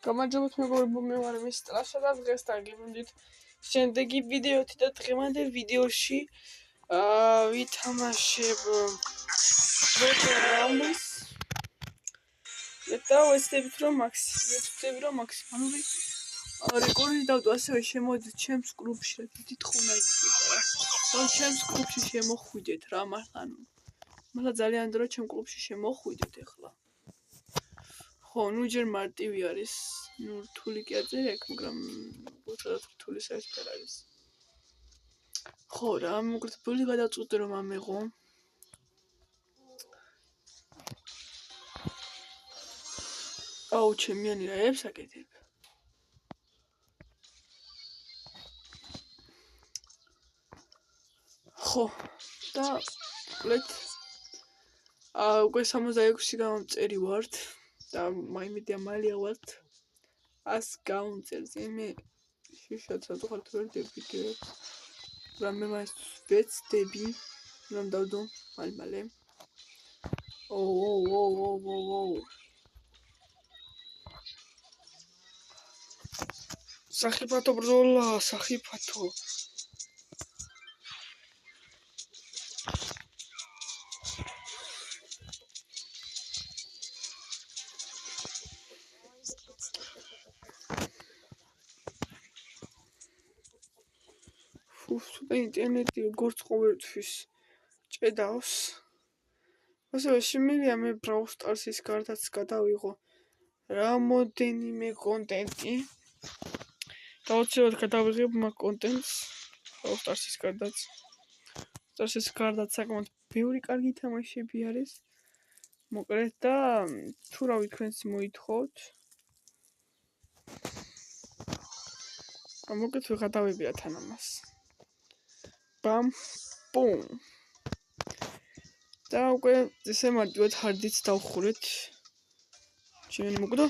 გამარჯობათ მეგობრებო, მე ვარ მისტრაშა და დღეს დაგიბრუნდით შემდეგი ვიდეოთი და დღევანდელ ვიდეოში ვითამაშებ რამბლს და ვეცდებით რომ მაქსიმალური რეკორდი დავდო, ასევე შემოდით ჩემს კლუბში, რა თითხოვნა იქნება რა. რომ ჩემს კლუბში შემოხვიდეთ რა მართლა ძალიან დრო ჩემ კლუბში შემოხვიდეთ ახლა. ხო, ნუ ჯერ მარტივი არის. ნუ რთული კი აწერია აქ, მაგრამ უცბად რთული საერთოდ არის. ხო რა, მოკლედ ბული გადავწყვიტე რომ ამეღო. აუ, ჩემიანი რაებს აკეთებ. ხო, და მოკლედ უკვე 66 გამომწერი ვართ და მაიმედია მალია ვართ 100 გამომწერზე. მე შეშაცა თუ ხარ თუ ვერ ვიდეოებს. მაგრამ მე მაინც ვეცდები რომ დავდო მალე. ოუ. სახიფათო ბრძოლა, სახიფათო. ინტერნეტი როგორც ყოველთვის ჭედავს. ასევე შემიძლია მე Brawl Stars-ის გარდაც გადავიღო რამოდენიმე კონტენტი. დაუცილებლად გადავიღებ მაგ კონტენტს Brawl Stars-ის გარდაც. Stars-ის გარდაც საკმაოდ ბევრი კარგი თამაშები არის. მოკლედ და თუ რავი თქვენც მოითხოვთ. მოკლედ ვიღადავებიათ ან ამას. Bam, boom. და უკვე ესე მარტივად ჰარდიც დავხურეთ. ჩემი მოკვდა.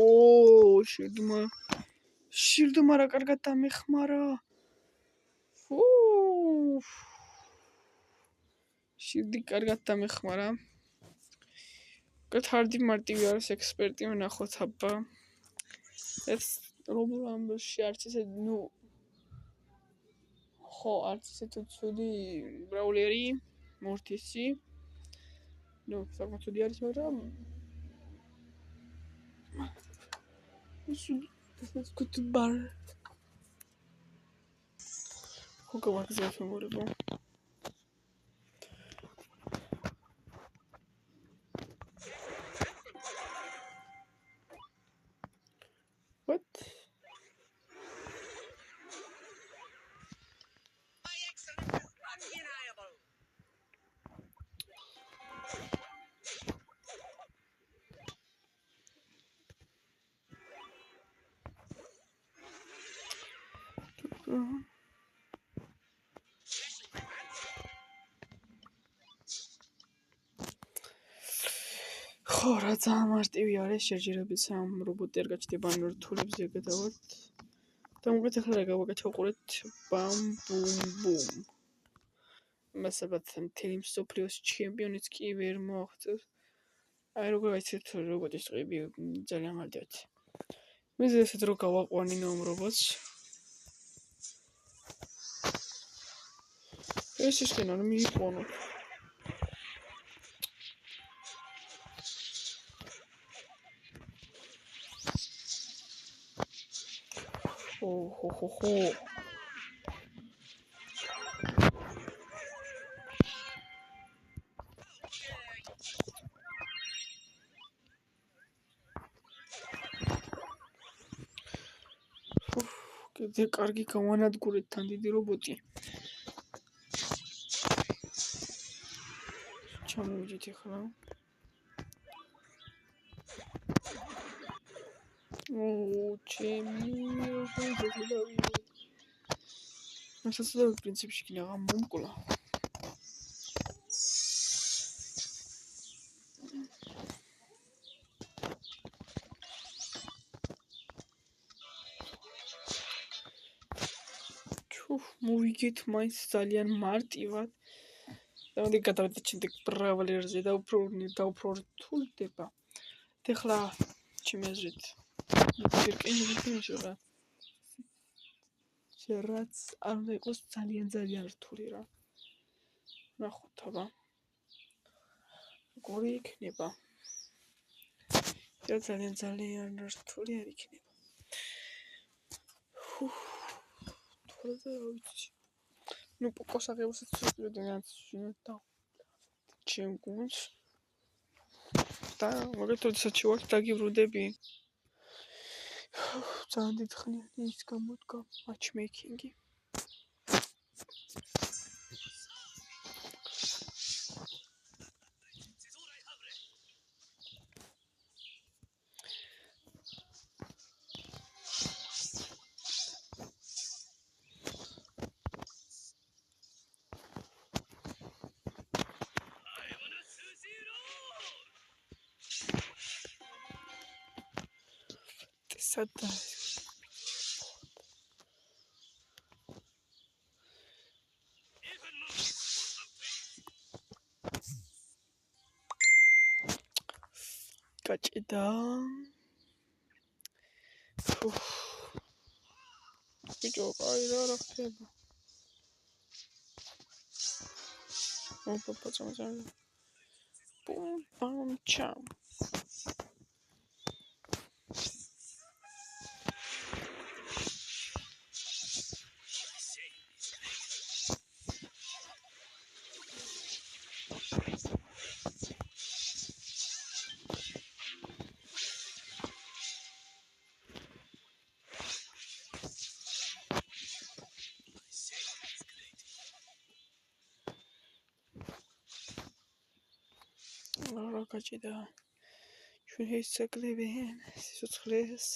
ოუ, შილდმა რა კარგად დამეხმარა. შილდი კარგად დამეხმარა. უკეთ ჰარდი მარტივი არის, ექსპერტი ვნახოთ აბა. ეს რომბლში არც ესე ხო, არც ესე თუ ცუდი ბრაულერი, მორთისი. საკმაოდ ცუდი არის, მაგრამ this good bar. ხო, გავაგზავნე მეგობრებო. What? ხო, რა ძალიან მარტივი არის, შეჯერებით სამ რობოტი არ გაჩნდება, ან რთულებზე გადავართ. და მოკლედ ახლა რა გავაკეთე, ვყურეთ Bam Boom Boom. მასაბათ მთელი მსოფლიოს ჩემპიონიც კი ვერ მოაღწევს. აი როგორ გაიცეთ რობოტის ტყეები ძალიან მარტივად. მე ესეთ რო გავაყვანინო ამ რობოტს. ეს ისქენ არ მიიყვანო. ხო. კიდე კარგი გამანადგურეთ თან დიდი რობოტი. ჩამოვიდეთ ახლა. ჩემი რობოტი. მასაცა პრინციპში კი აღარ მომკლა. მოვიგეთ მაინც ძალიან მარტივად. და გადავიდეთ შემდეგ ბრავალერზე და უფრო რთულდება. ეხლა ჩემი აზრით ჯერ რა. რაც არ უნდა იყოს ძალიან რთული რა. ნახოთ აბა. როგორი იქნება. ძალიან რთული არ იქნება. თორე რა ვიცი. Ну, покосაღებოსაც ვიდეოც და ჩემ გუნდს და მაგათ როდესაც შევარ დაგიბრუნდები ძალიან დიდ ხნიანი ის გამოდგა matchmaking-ი სადა გაჭედა ბიჭო აი რა ხდება ოპა წამოწამე პამ ჩამ რა გაჭედა ჩვენ ისწავლებენ სიცოცხლეს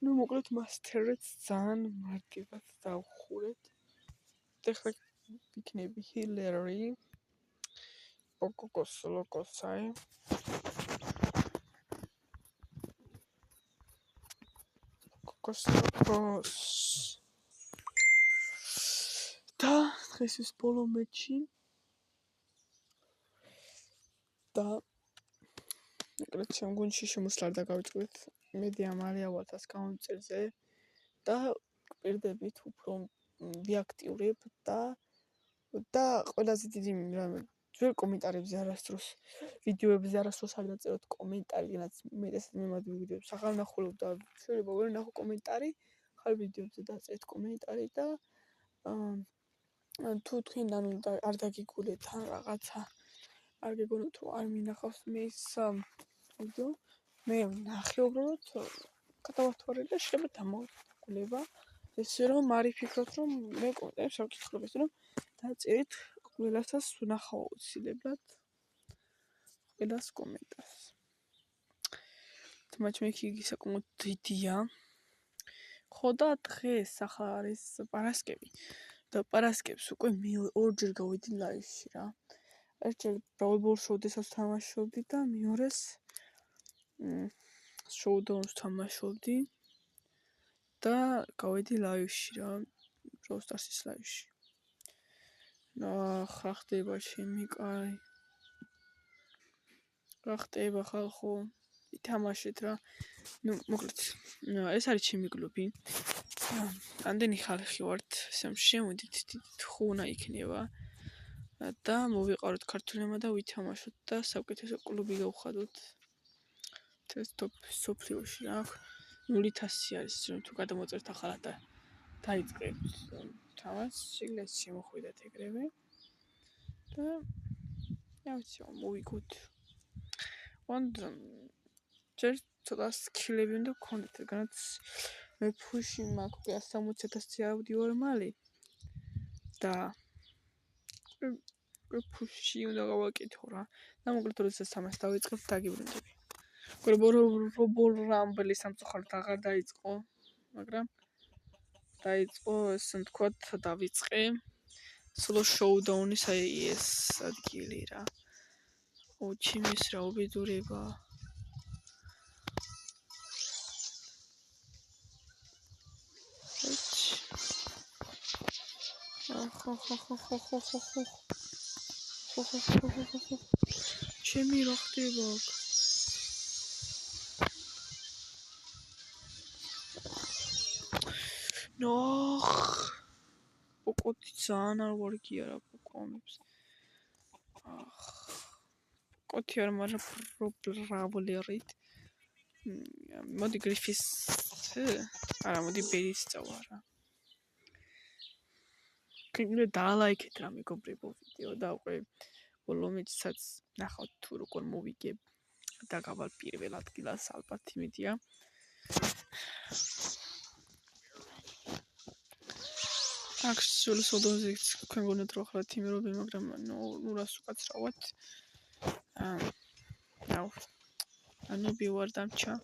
ну მოკლედ მასტერებს ძალიან მარტივად დავხურეთ ეხლა იქნები ჰილერი ლოკოსაი და დღეს ბოლო მეჩი და ეგრეთ ჩემ გუნდში შემოსვლა არ დაგავიწყდეთ მედი ამალია 1000 გამომწერზე და პირდებით უფრო ვიაქტიურებ და ყველაზე დიდი რამე ძველ კომენტარებზე არასდროს ვიდეოებზე არასდროს არ დაწეროთ კომენტარი რაც მეტესად მემართ ვიდეოებს ახალ ნახულობ და შეიძლება ვერ ნახო კომენტარი ახალ ვიდეოებზე დაწერეთ კომენტარი და თუ თქვენ არ დაგიგულეთ ან რაღაცა არ გეგონოთ რომ არ მინახავს მე ის ვიდეო მე ნახე უბრალოდ გადავართვარი და შეიძლება დამოგულება ესე რომ არ იფიქროთ რომ მე კომენტარებს არ ვკითხულობ ესე რომ დაწერით ყველასას ვნახავ აუცილებლად ყველას კომენტარს matchmaking-ი საკმაოდ დიდია ხო და დღეს ახლა არის პარასკევი და პარასკევს უკვე მე ორჯერ გავიდი ლაივში რა ერთჯერ Brawl Show-დესაც თამაშობდი და მეორეს Showdown-ს თამაშობდი და გავიდი ლაივში რა Brawl Stars-ის ლაივში რა ხდება ჩემი კაი რა ხდება ხალხო ითამაშეთ რა ну მოკლედ ეს არის ჩემი კლუბი ამდენი ხალხი ვართ შემოდით ხუნა იქნება და მოვიყაროთ ქართულებმა და ვითამაშოთ და საუკეთესო კლუბი გავხადოთ ეს ტოპ სოფლიოში რა 0-100 არის თუ გადამოწერთ ახალად და დაიწყებთ თამაშს შეგლეს შემოხვიდეთ ეგრევე და რა ვიცი მოვიგოთ ვანდრ ჯერ ცოტა სკილები უნდა გქონდეთ, რადგანაც მე ფუში მაქვს 160,000 ავდიო მალი და ფუში უნდა გავაკეთო რა. და მოკლედ როდესაც ამას დავიწყებ დაგიბრუნდები. როგორ რამბელი სამწუხაროდ აღარ დაიწყო, მაგრამ დაიწყო ესე ვთქვათ დავიწყე სოლო შოუდაუნის ეს ადგილი რა. ოჩიმის რა უბედურება. ჩემი რა ხდება აქ? ნოხ პოკოტი ძალიან არ ვარგია რა პოკომებს. პოკოტი არ მაგრამ პრობლემით. მოდი გრიფის არა მოდი ბერის წავა რა. კიდე დალაიქეთ რა მეგობრებო ვიდეო და უკვე ბოლომეცაც ნახავთ თუ როგორ მოვიგებ და გავალ პირველ ადგილას ალბათ იმედია. აქ სულსოდოზე თქვენ გონებთ რომ ახლა თიმერობი, მაგრამ ნუ რას უკაცრავად. ანუ ბივარ დამჩა.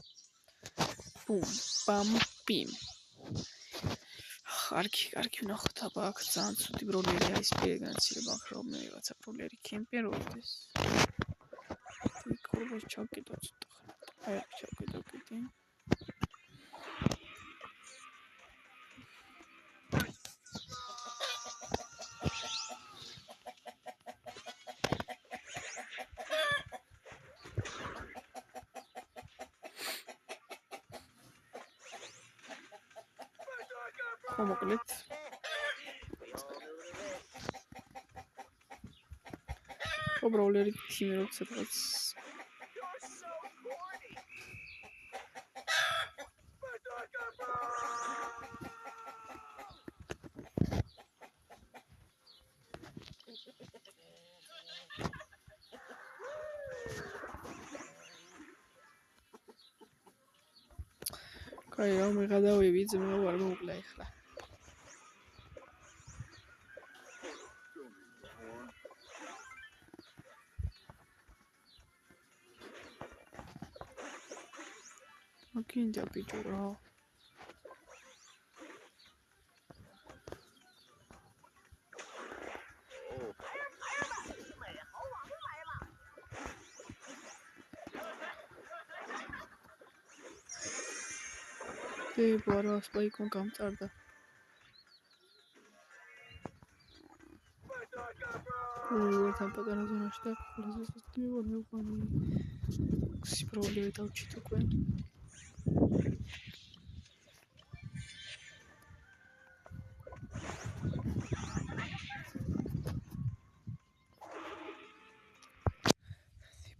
ბუმ, ბამ, ბიმ. კარგი ვნახოთ აბა აქ ძალიან ცუდი ბროლერია ის განცილება რომ მე რაღაცა ბროლერი კემპერ ვარდეს. იქ ჩავკიდო ცოტა ხანი. აი აქ ჩავკიდო კიდე. მოკლედ ბროლერი თიმერობ სადღაც კაი რა მიღადავები ძმაო არ მოვკლა ეხლა. მოგინდა ბიჭო რა. ბარა სპაიკონ გამწარდა. თან პატარა ზონაში და ხოლმე სასტიკი ვარ მეუყვანი. სიბროლე დავჭით უკვე.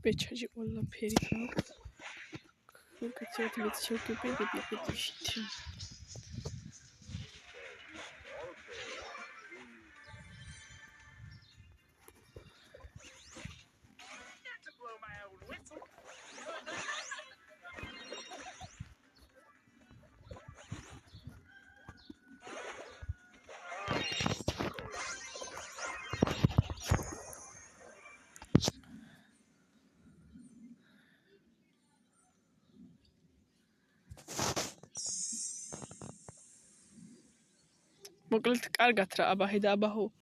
ბეჩაჟი ყველაფერი გაქვს. კაცეთ მეც შევკიდები პეტიშით. მოკლედ კარგად რა აბა ჰედა აბა ჰო